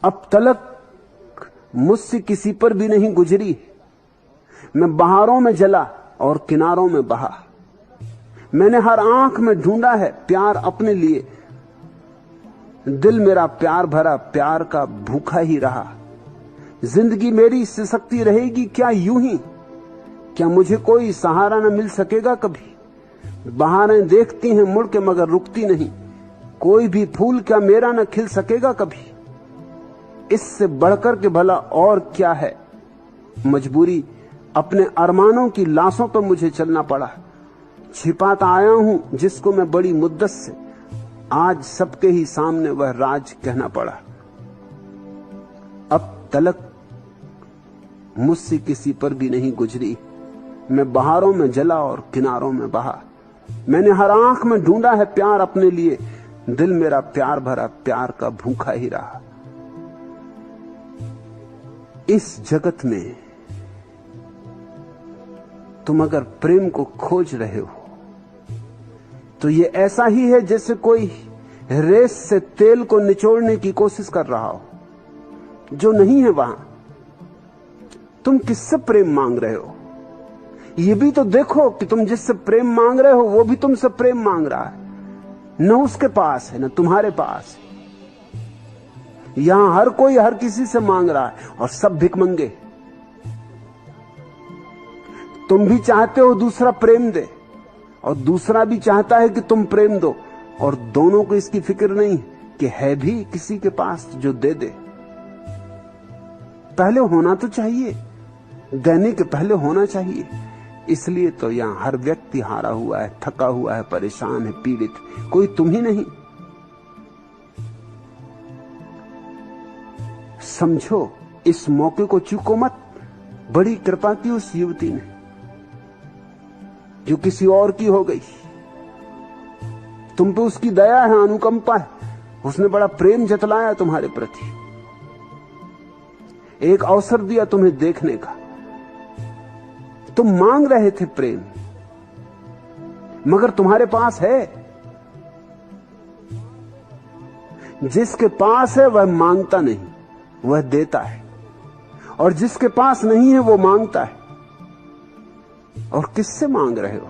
अब तलक मुझसे किसी पर भी नहीं गुजरी। मैं बहारों में जला और किनारों में बहा। मैंने हर आंख में ढूंढा है प्यार अपने लिए। दिल मेरा प्यार भरा प्यार का भूखा ही रहा। जिंदगी मेरी सिसकती रहेगी क्या यूं ही? क्या मुझे कोई सहारा न मिल सकेगा कभी? बहारें देखती हैं मुड़ के मगर रुकती नहीं। कोई भी फूल क्या मेरा न खिल सकेगा कभी? इससे बढ़कर के भला और क्या है? मजबूरी अपने अरमानों की लाशों पर मुझे चलना पड़ा। छिपाता आया हूं जिसको मैं बड़ी मुद्दत से, आज सबके ही सामने वह राज कहना पड़ा। अब तलक मुझसे किसी पर भी नहीं गुजरी। मैं बहारों में जला और किनारों में बहा। मैंने हर आंख में ढूंढा है प्यार अपने लिए। दिल मेरा प्यार भरा प्यार का भूखा ही रहा। इस जगत में तुम अगर प्रेम को खोज रहे हो तो ये ऐसा ही है जैसे कोई रेस से तेल को निचोड़ने की कोशिश कर रहा हो जो नहीं है वहां। तुम किससे प्रेम मांग रहे हो? ये भी तो देखो कि तुम जिससे प्रेम मांग रहे हो वो भी तुमसे प्रेम मांग रहा है। न उसके पास है न तुम्हारे पास है। यहां हर कोई हर किसी से मांग रहा है और सब भिखमंगे। तुम भी चाहते हो दूसरा प्रेम दे और दूसरा भी चाहता है कि तुम प्रेम दो, और दोनों को इसकी फिक्र नहीं कि है भी किसी के पास जो दे दे। पहले होना तो चाहिए, देने के पहले होना चाहिए। इसलिए तो यहां हर व्यक्ति हारा हुआ है, थका हुआ है, परेशान है, पीड़ित। कोई तुम ही नहीं। समझो, इस मौके को चूको मत। बड़ी कृपा की उस युवती ने जो किसी और की हो गई। तुम पे उसकी दया है, अनुकंपा है। उसने बड़ा प्रेम जतलाया तुम्हारे प्रति, एक अवसर दिया तुम्हें देखने का। तुम मांग रहे थे प्रेम, मगर तुम्हारे पास है। जिसके पास है वह मांगता नहीं, वह देता है। और जिसके पास नहीं है वो मांगता है। और किससे मांग रहे हो?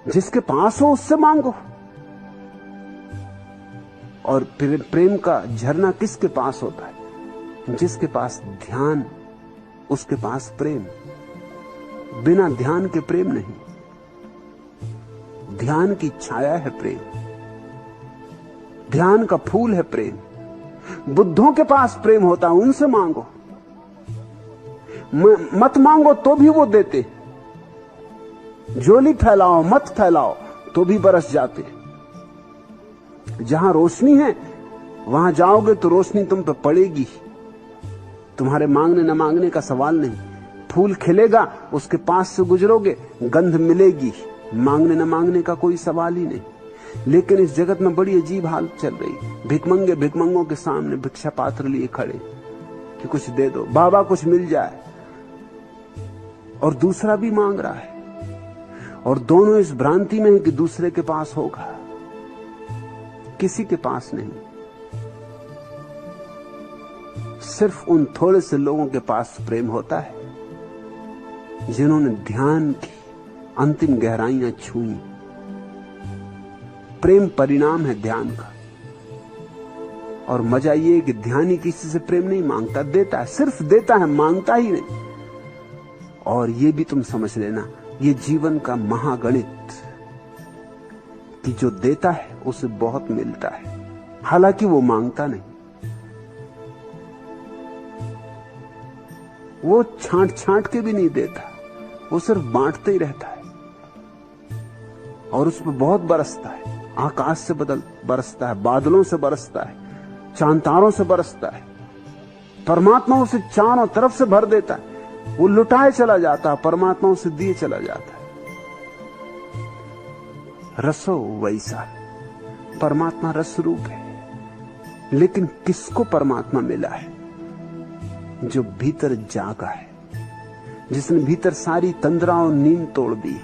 जिसके पास हो उससे मांगो। और फिर प्रेम का झरना किसके पास होता है? जिसके पास ध्यान, उसके पास प्रेम। बिना ध्यान के प्रेम नहीं। ध्यान की छाया है प्रेम। ध्यान का फूल है प्रेम। बुद्धों के पास प्रेम होता है, उनसे मांगो। मत मांगो तो भी वो देते। झोली फैलाओ मत फैलाओ तो भी बरस जाते। जहां रोशनी है वहां जाओगे तो रोशनी तुम पे पड़ेगी। तुम्हारे मांगने न मांगने का सवाल नहीं। फूल खिलेगा, उसके पास से गुजरोगे, गंध मिलेगी। मांगने न मांगने का कोई सवाल ही नहीं। लेकिन इस जगत में बड़ी अजीब हालत चल रही। भिखमंगे भिखमंगों के सामने भिक्षा पात्र लिए खड़े कि कुछ दे दो बाबा, कुछ मिल जाए। और दूसरा भी मांग रहा है, और दोनों इस भ्रांति में है कि दूसरे के पास होगा। किसी के पास नहीं। सिर्फ उन थोड़े से लोगों के पास प्रेम होता है जिन्होंने ध्यान की अंतिम गहराइयां छुई। प्रेम परिणाम है ध्यान का। और मजा ये कि ध्यानी किसी से प्रेम नहीं मांगता, देता है, सिर्फ देता है, मांगता ही नहीं। और ये भी तुम समझ लेना, ये जीवन का महागणित कि जो देता है उसे बहुत मिलता है, हालांकि वो मांगता नहीं। वो छांट छांट के भी नहीं देता, वो सिर्फ बांटते ही रहता है। और उस पर बहुत बरसता है, आकाश से बरसता है, बादलों से बरसता है, चांतारों से बरसता है। परमात्मा उसे चारों तरफ से भर देता है। वो लुटाए चला जाता है, परमात्मा उसे दिए चला जाता है। रसो वैसा, परमात्मा रस रूप है। लेकिन किसको परमात्मा मिला है? जो भीतर जागा है, जिसने भीतर सारी तंद्रा और नींद तोड़ दी,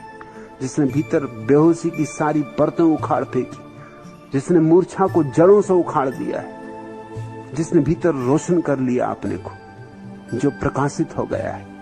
जिसने भीतर बेहोशी की सारी परतें उखाड़ फेंकी, जिसने मूर्छा को जड़ों से उखाड़ दिया है, जिसने भीतर रोशन कर लिया अपने को, जो प्रकाशित हो गया है।